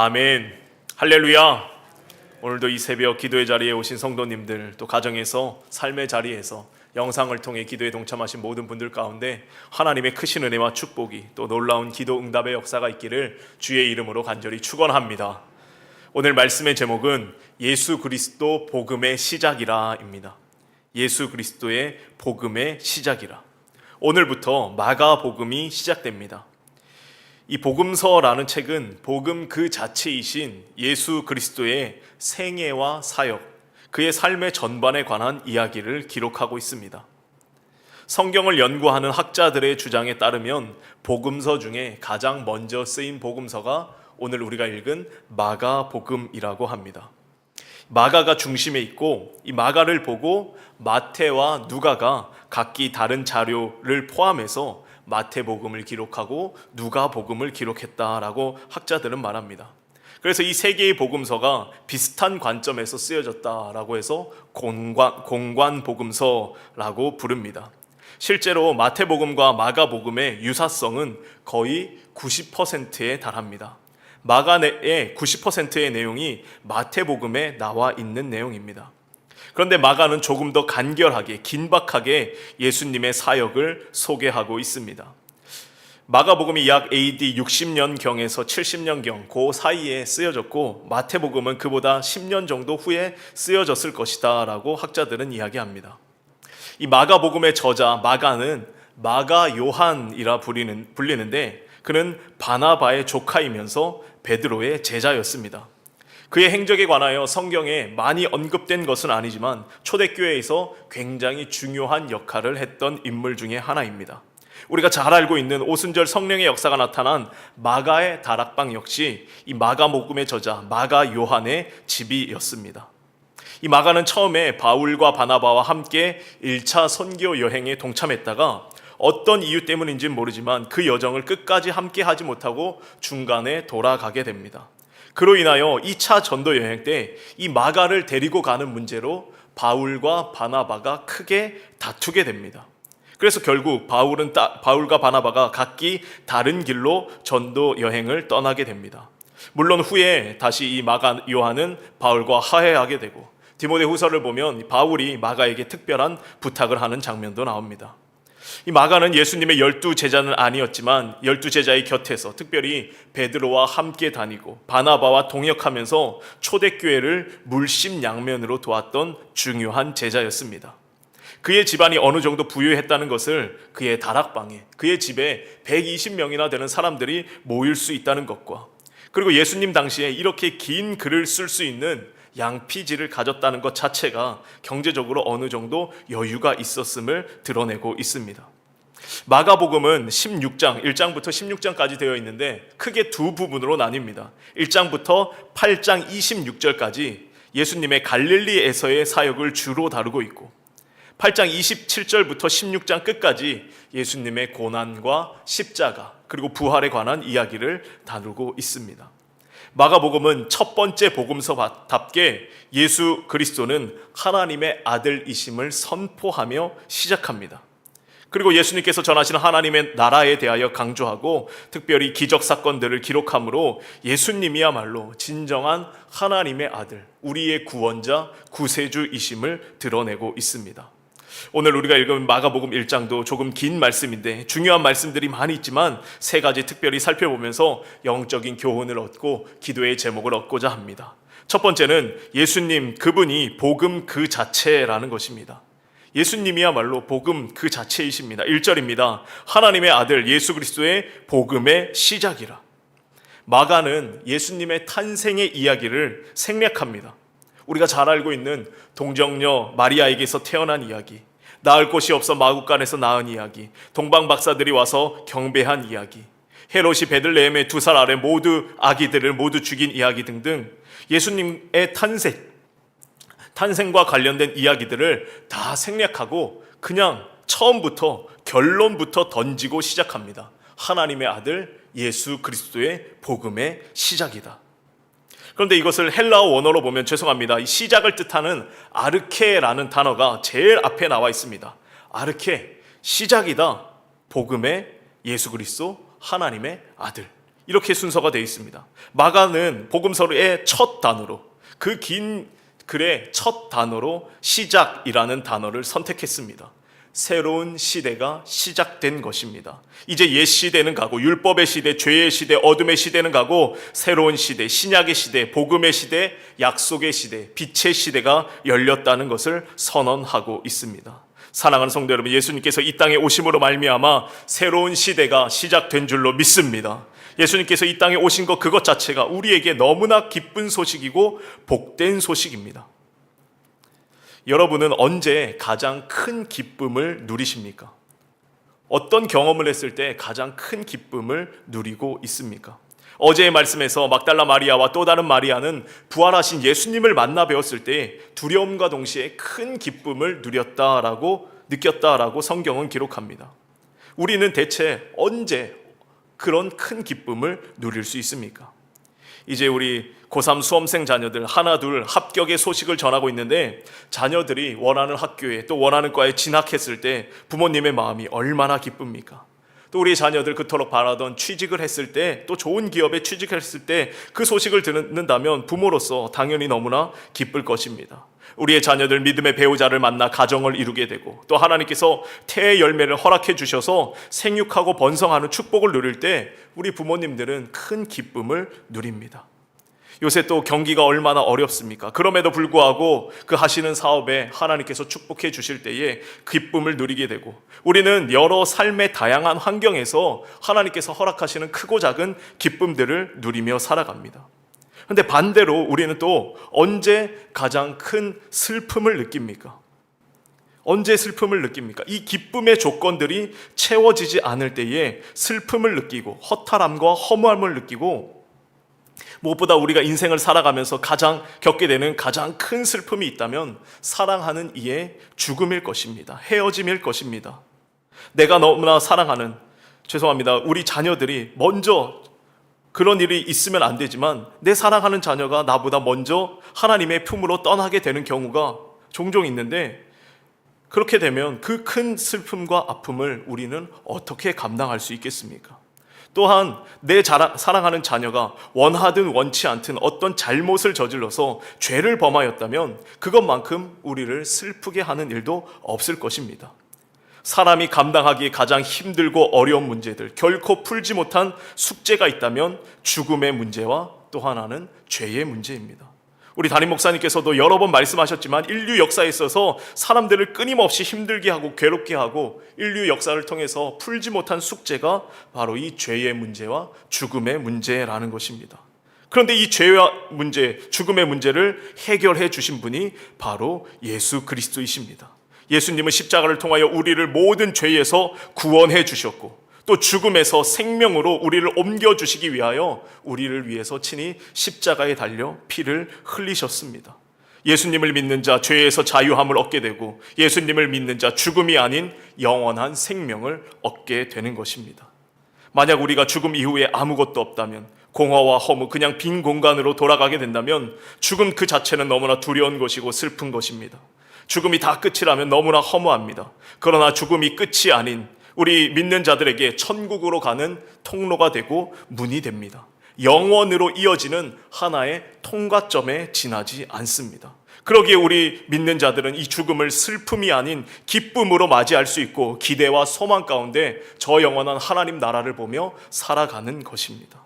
아멘. 할렐루야. 오늘도 이 새벽 기도의 자리에 오신 성도님들, 또 가정에서 삶의 자리에서 영상을 통해 기도에 동참하신 모든 분들 가운데 하나님의 크신 은혜와 축복이, 또 놀라운 기도 응답의 역사가 있기를 주의 이름으로 간절히 축원합니다. 오늘 말씀의 제목은 예수 그리스도 복음의 시작이라입니다. 예수 그리스도의 복음의 시작이라. 오늘부터 마가복음이 시작됩니다. 이 복음서라는 책은 복음 그 자체이신 예수 그리스도의 생애와 사역, 그의 삶의 전반에 관한 이야기를 기록하고 있습니다. 성경을 연구하는 학자들의 주장에 따르면 복음서 중에 가장 먼저 쓰인 복음서가 오늘 우리가 읽은 마가복음이라고 합니다. 마가가 중심에 있고, 이 마가를 보고 마태와 누가가 각기 다른 자료를 포함해서 마태복음을 기록하고 누가복음을 기록했다라고 학자들은 말합니다. 그래서 이 세 개의 복음서가 비슷한 관점에서 쓰여졌다라고 해서 공관복음서라고 부릅니다. 실제로 마태복음과 마가복음의 유사성은 거의 90%에 달합니다. 마가의 90%의 내용이 마태복음에 나와 있는 내용입니다. 그런데 마가는 조금 더 간결하게, 긴박하게 예수님의 사역을 소개하고 있습니다. 마가복음이 약 AD 60년경에서 70년경 그 사이에 쓰여졌고, 마태복음은 그보다 10년 정도 후에 쓰여졌을 것이다 라고 학자들은 이야기합니다. 이 마가복음의 저자 마가는 마가 요한이라 불리는데, 그는 바나바의 조카이면서 베드로의 제자였습니다. 그의 행적에 관하여 성경에 많이 언급된 것은 아니지만 초대교회에서 굉장히 중요한 역할을 했던 인물 중에 하나입니다. 우리가 잘 알고 있는 오순절 성령의 역사가 나타난 마가의 다락방 역시 이 마가복음의 저자 마가 요한의 집이었습니다. 이 마가는 처음에 바울과 바나바와 함께 1차 선교 여행에 동참했다가 어떤 이유 때문인지는 모르지만 그 여정을 끝까지 함께 하지 못하고 중간에 돌아가게 됩니다. 그로 인하여 2차 전도 여행 때 이 마가를 데리고 가는 문제로 바울과 바나바가 크게 다투게 됩니다. 그래서 결국 바울과 바나바가 각기 다른 길로 전도 여행을 떠나게 됩니다. 물론 후에 다시 이 마가 요한은 바울과 화해하게 되고, 디모데후서를 보면 바울이 마가에게 특별한 부탁을 하는 장면도 나옵니다. 이 마가는 예수님의 12제자는 아니었지만 12제자의 곁에서 특별히 베드로와 함께 다니고 바나바와 동역하면서 초대교회를 물심양면으로 도왔던 중요한 제자였습니다. 그의 집안이 어느 정도 부유했다는 것을 그의 다락방에, 그의 집에 120명이나 되는 사람들이 모일 수 있다는 것과, 그리고 예수님 당시에 이렇게 긴 글을 쓸 수 있는 양피지를 가졌다는 것 자체가 경제적으로 어느 정도 여유가 있었음을 드러내고 있습니다. 마가복음은 16장, 1장부터 16장까지 되어 있는데 크게 두 부분으로 나뉩니다. 1장부터 8장 26절까지 예수님의 갈릴리에서의 사역을 주로 다루고 있고, 8장 27절부터 16장 끝까지 예수님의 고난과 십자가 그리고 부활에 관한 이야기를 다루고 있습니다. 마가복음은 첫 번째 복음서답게 예수 그리스도는 하나님의 아들이심을 선포하며 시작합니다. 그리고 예수님께서 전하시는 하나님의 나라에 대하여 강조하고 특별히 기적 사건들을 기록함으로 예수님이야말로 진정한 하나님의 아들, 우리의 구원자, 구세주이심을 드러내고 있습니다. 오늘 우리가 읽은 마가복음 1장도 조금 긴 말씀인데 중요한 말씀들이 많이 있지만 세 가지 특별히 살펴보면서 영적인 교훈을 얻고 기도의 제목을 얻고자 합니다. 첫 번째는 예수님, 그분이 복음 그 자체라는 것입니다. 예수님이야말로 복음 그 자체이십니다. 1절입니다. 하나님의 아들 예수 그리스도의 복음의 시작이라. 마가는 예수님의 탄생의 이야기를 생략합니다. 우리가 잘 알고 있는 동정녀 마리아에게서 태어난 이야기, 낳을 곳이 없어 마구간에서 낳은 이야기, 동방 박사들이 와서 경배한 이야기, 헤롯이 베들레헴의 2살 아래 모두 아기들을 모두 죽인 이야기 등등 예수님의 탄생과 관련된 이야기들을 다 생략하고 그냥 처음부터 결론부터 던지고 시작합니다. 하나님의 아들 예수 그리스도의 복음의 시작이다. 그런데 이것을 헬라어 원어로 보면 죄송합니다. 이 시작을 뜻하는 아르케라는 단어가 제일 앞에 나와 있습니다. 아르케, 시작이다. 복음의 예수 그리스도 하나님의 아들. 이렇게 순서가 되어 있습니다. 마가는 복음서의 첫 단어로, 그 긴 글의 첫 단어로 시작이라는 단어를 선택했습니다. 새로운 시대가 시작된 것입니다. 이제 옛 시대는 가고, 율법의 시대, 죄의 시대, 어둠의 시대는 가고, 새로운 시대, 신약의 시대, 복음의 시대, 약속의 시대, 빛의 시대가 열렸다는 것을 선언하고 있습니다. 사랑하는 성도 여러분, 예수님께서 이 땅에 오심으로 말미암아 새로운 시대가 시작된 줄로 믿습니다. 예수님께서 이 땅에 오신 것 그것 자체가 우리에게 너무나 기쁜 소식이고 복된 소식입니다. 여러분은 언제 가장 큰 기쁨을 누리십니까? 어떤 경험을 했을 때 가장 큰 기쁨을 누리고 있습니까? 어제의 말씀에서 막달라 마리아와 또 다른 마리아는 부활하신 예수님을 만나 뵈었을 때 두려움과 동시에 큰 기쁨을 느꼈다라고 성경은 기록합니다. 우리는 대체 언제 그런 큰 기쁨을 누릴 수 있습니까? 이제 우리 고3 수험생 자녀들 하나 둘 합격의 소식을 전하고 있는데, 자녀들이 원하는 학교에 또 원하는 과에 진학했을 때 부모님의 마음이 얼마나 기쁩니까? 또 우리 자녀들 그토록 바라던 취직을 했을 때, 또 좋은 기업에 취직했을 때 그 소식을 듣는다면 부모로서 당연히 너무나 기쁠 것입니다. 우리의 자녀들 믿음의 배우자를 만나 가정을 이루게 되고, 또 하나님께서 태의 열매를 허락해 주셔서 생육하고 번성하는 축복을 누릴 때 우리 부모님들은 큰 기쁨을 누립니다. 요새 또 경기가 얼마나 어렵습니까? 그럼에도 불구하고 그 하시는 사업에 하나님께서 축복해 주실 때에 기쁨을 누리게 되고, 우리는 여러 삶의 다양한 환경에서 하나님께서 허락하시는 크고 작은 기쁨들을 누리며 살아갑니다. 그런데 반대로 우리는 또 언제 가장 큰 슬픔을 느낍니까? 언제 슬픔을 느낍니까? 이 기쁨의 조건들이 채워지지 않을 때에 슬픔을 느끼고, 허탈함과 허무함을 느끼고, 무엇보다 우리가 인생을 살아가면서 가장 겪게 되는 가장 큰 슬픔이 있다면 사랑하는 이의 죽음일 것입니다. 헤어짐일 것입니다. 내가 너무나 사랑하는, 우리 자녀들이 먼저 그런 일이 있으면 안 되지만 내 사랑하는 자녀가 나보다 먼저 하나님의 품으로 떠나게 되는 경우가 종종 있는데, 그렇게 되면 그 큰 슬픔과 아픔을 우리는 어떻게 감당할 수 있겠습니까? 또한 내 사랑하는 자녀가 원하든 원치 않든 어떤 잘못을 저질러서 죄를 범하였다면 그것만큼 우리를 슬프게 하는 일도 없을 것입니다. 사람이 감당하기 가장 힘들고 어려운 문제들, 결코 풀지 못한 숙제가 있다면 죽음의 문제와 또 하나는 죄의 문제입니다. 우리 담임 목사님께서도 여러 번 말씀하셨지만 인류 역사에 있어서 사람들을 끊임없이 힘들게 하고 괴롭게 하고 인류 역사를 통해서 풀지 못한 숙제가 바로 이 죄의 문제와 죽음의 문제라는 것입니다. 그런데 이 죄와 문제, 죽음의 문제를 해결해 주신 분이 바로 예수 그리스도이십니다. 예수님은 십자가를 통하여 우리를 모든 죄에서 구원해 주셨고, 또 죽음에서 생명으로 우리를 옮겨주시기 위하여 우리를 위해서 친히 십자가에 달려 피를 흘리셨습니다. 예수님을 믿는 자 죄에서 자유함을 얻게 되고, 예수님을 믿는 자 죽음이 아닌 영원한 생명을 얻게 되는 것입니다. 만약 우리가 죽음 이후에 아무것도 없다면, 공허와 허무, 그냥 빈 공간으로 돌아가게 된다면 죽음 그 자체는 너무나 두려운 것이고 슬픈 것입니다. 죽음이 다 끝이라면 너무나 허무합니다. 그러나 죽음이 끝이 아닌 우리 믿는 자들에게 천국으로 가는 통로가 되고 문이 됩니다. 영원으로 이어지는 하나의 통과점에 지나지 않습니다. 그러기에 우리 믿는 자들은 이 죽음을 슬픔이 아닌 기쁨으로 맞이할 수 있고, 기대와 소망 가운데 저 영원한 하나님 나라를 보며 살아가는 것입니다.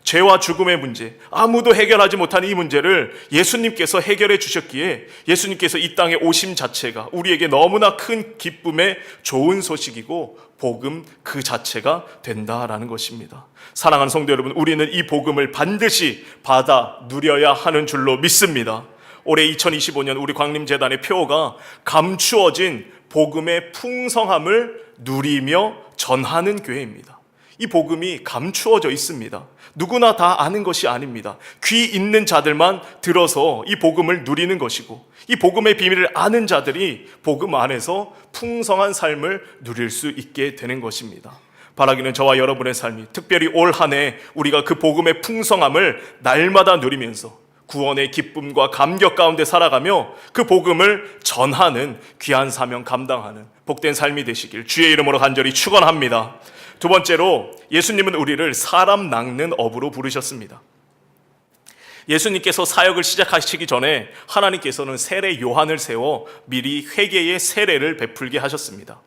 죄와 죽음의 문제, 아무도 해결하지 못한 이 문제를 예수님께서 해결해 주셨기에 예수님께서 이 땅에 오심 자체가 우리에게 너무나 큰 기쁨의 좋은 소식이고 복음 그 자체가 된다라는 것입니다. 사랑하는 성도 여러분, 우리는 이 복음을 반드시 받아 누려야 하는 줄로 믿습니다. 올해 2025년 우리 광림재단의 표어가 감추어진 복음의 풍성함을 누리며 전하는 교회입니다. 이 복음이 감추어져 있습니다. 누구나 다 아는 것이 아닙니다. 귀 있는 자들만 들어서 이 복음을 누리는 것이고, 이 복음의 비밀을 아는 자들이 복음 안에서 풍성한 삶을 누릴 수 있게 되는 것입니다. 바라기는 저와 여러분의 삶이 특별히 올 한 해 우리가 그 복음의 풍성함을 날마다 누리면서 구원의 기쁨과 감격 가운데 살아가며 그 복음을 전하는 귀한 사명 감당하는 복된 삶이 되시길 주의 이름으로 간절히 축원합니다. 두 번째로 예수님은 우리를 사람 낚는 어부로 부르셨습니다. 예수님께서 사역을 시작하시기 전에 하나님께서는 세례 요한을 세워 미리 회개의 세례를 베풀게 하셨습니다.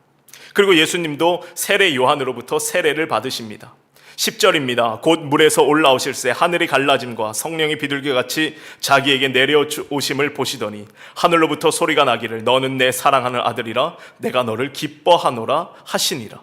그리고 예수님도 세례 요한으로부터 세례를 받으십니다. 10절입니다. 곧 물에서 올라오실새 하늘이 갈라짐과 성령이 비둘기같이 자기에게 내려오심을 보시더니 하늘로부터 소리가 나기를 너는 내 사랑하는 아들이라 내가 너를 기뻐하노라 하시니라.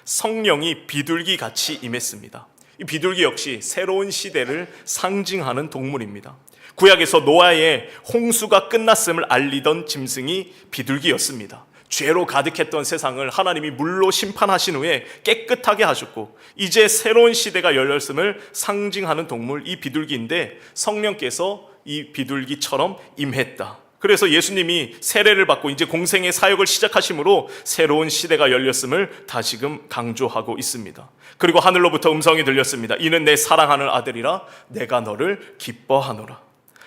성령이 비둘기같이 임했습니다. 이 비둘기 역시 새로운 시대를 상징하는 동물입니다. 구약에서 노아의 홍수가 끝났음을 알리던 짐승이 비둘기였습니다. 죄로 가득했던 세상을 하나님이 물로 심판하신 후에 깨끗하게 하셨고 이제 새로운 시대가 열렸음을 상징하는 동물 이 비둘기인데 성령께서 이 비둘기처럼 임했다. 그래서 예수님이 세례를 받고 이제 공생의 사역을 시작하심으로 새로운 시대가 열렸음을 다시금 강조하고 있습니다. 그리고 하늘로부터 음성이 들렸습니다. 이는 내 사랑하는 아들이라 내가 너를 기뻐하노라.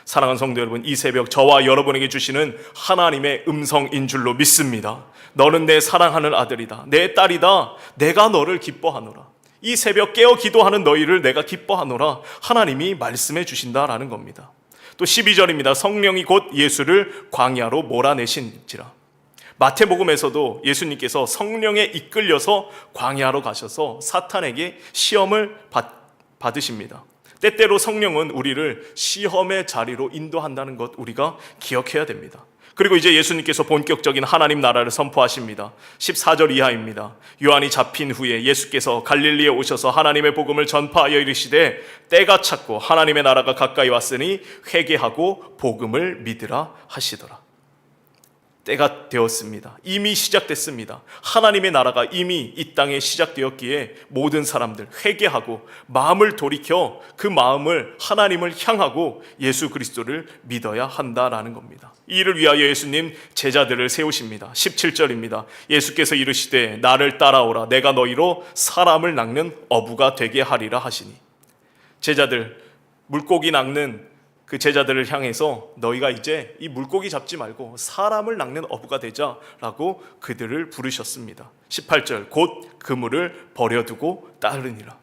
사랑하는 성도 여러분, 이 새벽 저와 여러분에게 주시는 하나님의 음성인 줄로 믿습니다. 너는 내 사랑하는 아들이다, 내 딸이다, 내가 너를 기뻐하노라. 이 새벽 깨어 기도하는 너희를 내가 기뻐하노라 하나님이 말씀해 주신다라는 겁니다. 또 12절입니다. 성령이 곧 예수를 광야로 몰아내신지라. 마태복음에서도 예수님께서 성령에 이끌려서 광야로 가셔서 사탄에게 시험을 받으십니다. 때때로 성령은 우리를 시험의 자리로 인도한다는 것 우리가 기억해야 됩니다. 그리고 이제 예수님께서 본격적인 하나님 나라를 선포하십니다. 14절 이하입니다. 요한이 잡힌 후에 예수께서 갈릴리에 오셔서 하나님의 복음을 전파하여 이르시되 때가 찼고 하나님의 나라가 가까이 왔으니 회개하고 복음을 믿으라 하시더라. 때가 되었습니다. 이미 시작됐습니다. 하나님의 나라가 이미 이 땅에 시작되었기에 모든 사람들 회개하고 마음을 돌이켜 그 마음을 하나님을 향하고 예수 그리스도를 믿어야 한다라는 겁니다. 이 일을 위하여 예수님 제자들을 세우십니다. 17절입니다. 예수께서 이르시되 나를 따라오라 내가 너희로 사람을 낚는 어부가 되게 하리라 하시니. 제자들, 물고기 낚는 그 제자들을 향해서 너희가 이제 이 물고기 잡지 말고 사람을 낚는 어부가 되자라고 그들을 부르셨습니다. 18절 곧 그물을 버려두고 따르니라.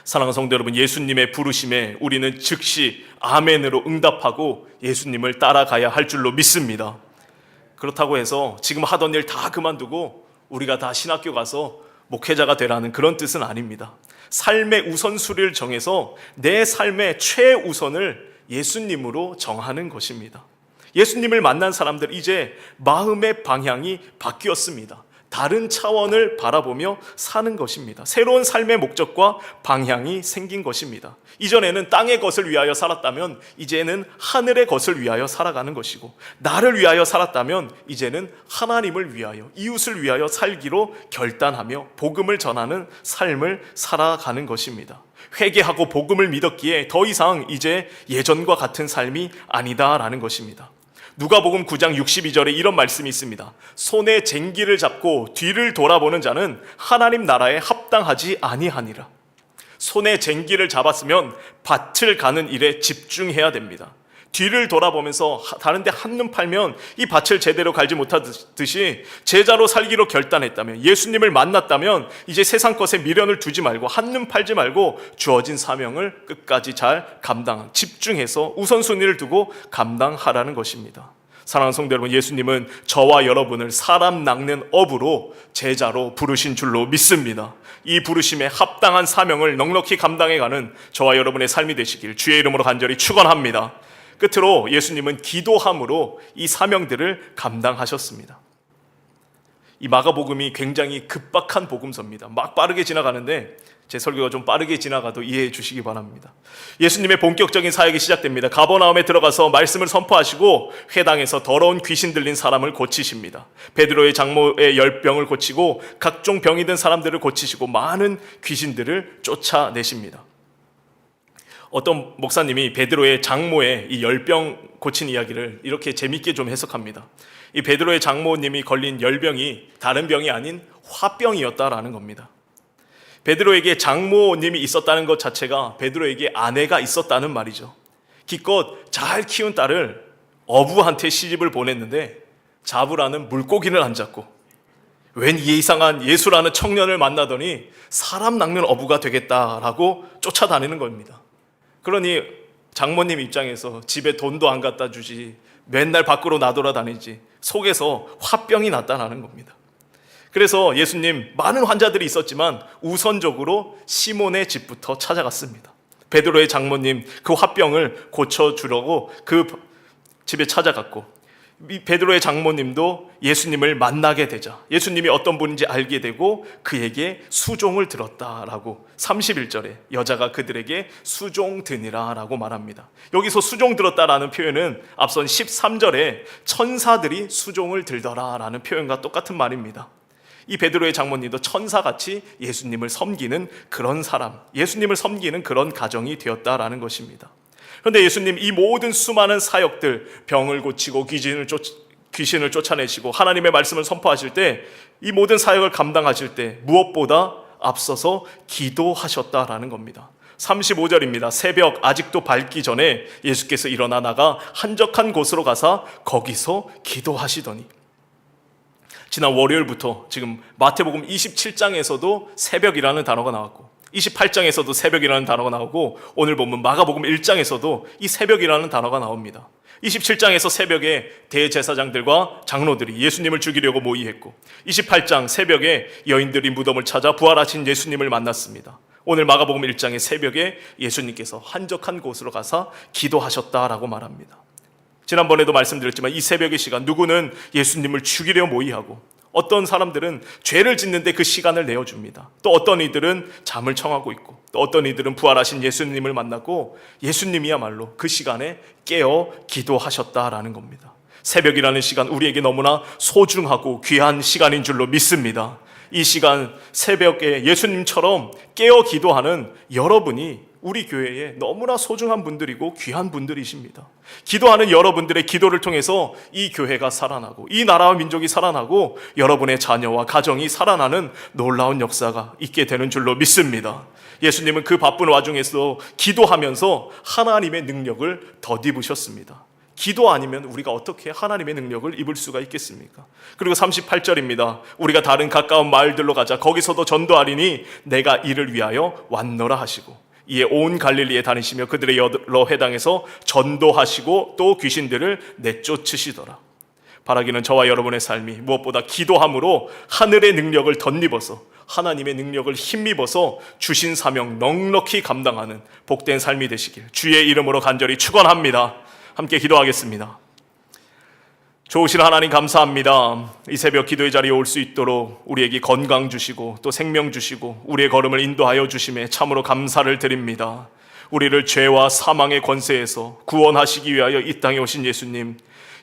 사랑하는 성도 여러분, 예수님의 부르심에 우리는 즉시 아멘으로 응답하고 예수님을 따라가야 할 줄로 믿습니다. 그렇다고 해서 지금 하던 일 다 그만두고 우리가 다 신학교 가서 목회자가 되라는 그런 뜻은 아닙니다. 삶의 우선순위를 정해서 내 삶의 최우선을 예수님으로 정하는 것입니다. 예수님을 만난 사람들 이제 마음의 방향이 바뀌었습니다. 다른 차원을 바라보며 사는 것입니다. 새로운 삶의 목적과 방향이 생긴 것입니다. 이전에는 땅의 것을 위하여 살았다면 이제는 하늘의 것을 위하여 살아가는 것이고, 나를 위하여 살았다면 이제는 하나님을 위하여, 이웃을 위하여 살기로 결단하며 복음을 전하는 삶을 살아가는 것입니다. 회개하고 복음을 믿었기에 더 이상 이제 예전과 같은 삶이 아니다라는 것입니다. 누가복음 9장 62절에 이런 말씀이 있습니다. 손에 쟁기를 잡고 뒤를 돌아보는 자는 하나님 나라에 합당하지 아니하니라. 손에 쟁기를 잡았으면 밭을 가는 일에 집중해야 됩니다. 뒤를 돌아보면서 다른 데 한눈 팔면 이 밭을 제대로 갈지 못하듯이 제자로 살기로 결단했다면, 예수님을 만났다면 이제 세상 것에 미련을 두지 말고 한눈 팔지 말고 주어진 사명을 끝까지 잘 집중해서 우선순위를 두고 감당하라는 것입니다. 사랑하는 성도 여러분, 예수님은 저와 여러분을 사람 낚는 어부로 제자로 부르신 줄로 믿습니다. 이 부르심에 합당한 사명을 넉넉히 감당해가는 저와 여러분의 삶이 되시길 주의 이름으로 간절히 축원합니다. 끝으로 예수님은 기도함으로 이 사명들을 감당하셨습니다. 이 마가복음이 굉장히 급박한 복음서입니다. 막 빠르게 지나가는데 제 설교가 좀 빠르게 지나가도 이해해 주시기 바랍니다. 예수님의 본격적인 사역이 시작됩니다. 가버나움에 들어가서 말씀을 선포하시고 회당에서 더러운 귀신 들린 사람을 고치십니다. 베드로의 장모의 열병을 고치고 각종 병이 든 사람들을 고치시고 많은 귀신들을 쫓아내십니다. 어떤 목사님이 베드로의 장모의 이 열병 고친 이야기를 이렇게 재밌게 좀 해석합니다. 이 베드로의 장모님이 걸린 열병이 다른 병이 아닌 화병이었다라는 겁니다. 베드로에게 장모님이 있었다는 것 자체가 베드로에게 아내가 있었다는 말이죠. 기껏 잘 키운 딸을 어부한테 시집을 보냈는데 잡으라는 물고기를 안 잡고 웬 이상한 예수라는 청년을 만나더니 사람 낚는 어부가 되겠다라고 쫓아다니는 겁니다. 그러니 장모님 입장에서 집에 돈도 안 갖다 주지, 맨날 밖으로 나돌아다니지, 속에서 화병이 났다는 겁니다. 그래서 예수님 많은 환자들이 있었지만 우선적으로 시몬의 집부터 찾아갔습니다. 베드로의 장모님 그 화병을 고쳐주려고 그 집에 찾아갔고, 베드로의 장모님도 예수님을 만나게 되자 예수님이 어떤 분인지 알게 되고 그에게 수종을 들었다라고 31절에 여자가 그들에게 수종 드니라 라고 말합니다. 여기서 수종 들었다라는 표현은 앞선 13절에 천사들이 수종을 들더라 라는 표현과 똑같은 말입니다. 이 베드로의 장모님도 천사같이 예수님을 섬기는 그런 사람, 예수님을 섬기는 그런 가정이 되었다라는 것입니다. 그런데 예수님 이 모든 수많은 사역들, 병을 고치고 귀신을 쫓아내시고 하나님의 말씀을 선포하실 때, 이 모든 사역을 감당하실 때 무엇보다 앞서서 기도하셨다라는 겁니다. 35절입니다. 새벽 아직도 밝기 전에 예수께서 일어나 나가 한적한 곳으로 가서 거기서 기도하시더니, 지난 월요일부터 지금 마태복음 27장에서도 새벽이라는 단어가 나왔고 28장에서도 새벽이라는 단어가 나오고 오늘 보면 마가복음 1장에서도 이 새벽이라는 단어가 나옵니다. 27장에서 새벽에 대제사장들과 장로들이 예수님을 죽이려고 모의했고 28장 새벽에 여인들이 무덤을 찾아 부활하신 예수님을 만났습니다. 오늘 마가복음 1장의 새벽에 예수님께서 한적한 곳으로 가서 기도하셨다라고 말합니다. 지난번에도 말씀드렸지만 이 새벽의 시간, 누구는 예수님을 죽이려 모의하고 어떤 사람들은 죄를 짓는데 그 시간을 내어줍니다. 또 어떤 이들은 잠을 청하고 있고 또 어떤 이들은 부활하신 예수님을 만났고 예수님이야말로 그 시간에 깨어 기도하셨다라는 겁니다. 새벽이라는 시간 우리에게 너무나 소중하고 귀한 시간인 줄로 믿습니다. 이 시간 새벽에 예수님처럼 깨어 기도하는 여러분이 우리 교회에 너무나 소중한 분들이고 귀한 분들이십니다. 기도하는 여러분들의 기도를 통해서 이 교회가 살아나고 이 나라와 민족이 살아나고 여러분의 자녀와 가정이 살아나는 놀라운 역사가 있게 되는 줄로 믿습니다. 예수님은 그 바쁜 와중에서 기도하면서 하나님의 능력을 덧입으셨습니다. 기도 아니면 우리가 어떻게 하나님의 능력을 입을 수가 있겠습니까? 그리고 38절입니다. 우리가 다른 가까운 마을들로 가자. 거기서도 전도하리니 내가 이를 위하여 왔노라 하시고, 이에 온 갈릴리에 다니시며 그들의 여러 회당에서 전도하시고 또 귀신들을 내쫓으시더라. 바라기는 저와 여러분의 삶이 무엇보다 기도함으로 하늘의 능력을 덧입어서 하나님의 능력을 힘입어서 주신 사명 넉넉히 감당하는 복된 삶이 되시길 주의 이름으로 간절히 축원합니다. 함께 기도하겠습니다. 좋으신 하나님 감사합니다. 이 새벽 기도의 자리에 올 수 있도록 우리에게 건강 주시고 또 생명 주시고 우리의 걸음을 인도하여 주심에 참으로 감사를 드립니다. 우리를 죄와 사망의 권세에서 구원하시기 위하여 이 땅에 오신 예수님,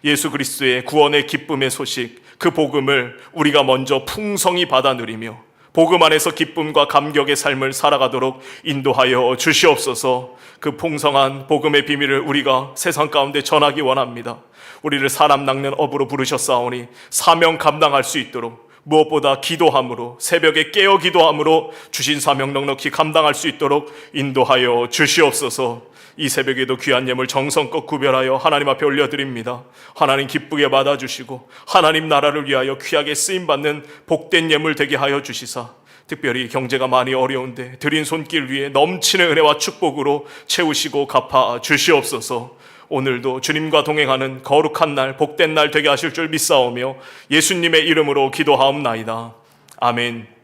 예수 그리스도의 구원의 기쁨의 소식, 그 복음을 우리가 먼저 풍성히 받아 누리며 복음 안에서 기쁨과 감격의 삶을 살아가도록 인도하여 주시옵소서. 그 풍성한 복음의 비밀을 우리가 세상 가운데 전하기 원합니다. 우리를 사람 낚는 어부로 부르셨사오니 사명 감당할 수 있도록 무엇보다 기도함으로, 새벽에 깨어 기도함으로 주신 사명 넉넉히 감당할 수 있도록 인도하여 주시옵소서. 이 새벽에도 귀한 예물 정성껏 구별하여 하나님 앞에 올려드립니다. 하나님 기쁘게 받아주시고 하나님 나라를 위하여 귀하게 쓰임받는 복된 예물 되게 하여 주시사, 특별히 경제가 많이 어려운데 드린 손길 위에 넘치는 은혜와 축복으로 채우시고 갚아 주시옵소서. 오늘도 주님과 동행하는 거룩한 날, 복된 날 되게 하실 줄 믿사오며 예수님의 이름으로 기도하옵나이다. 아멘.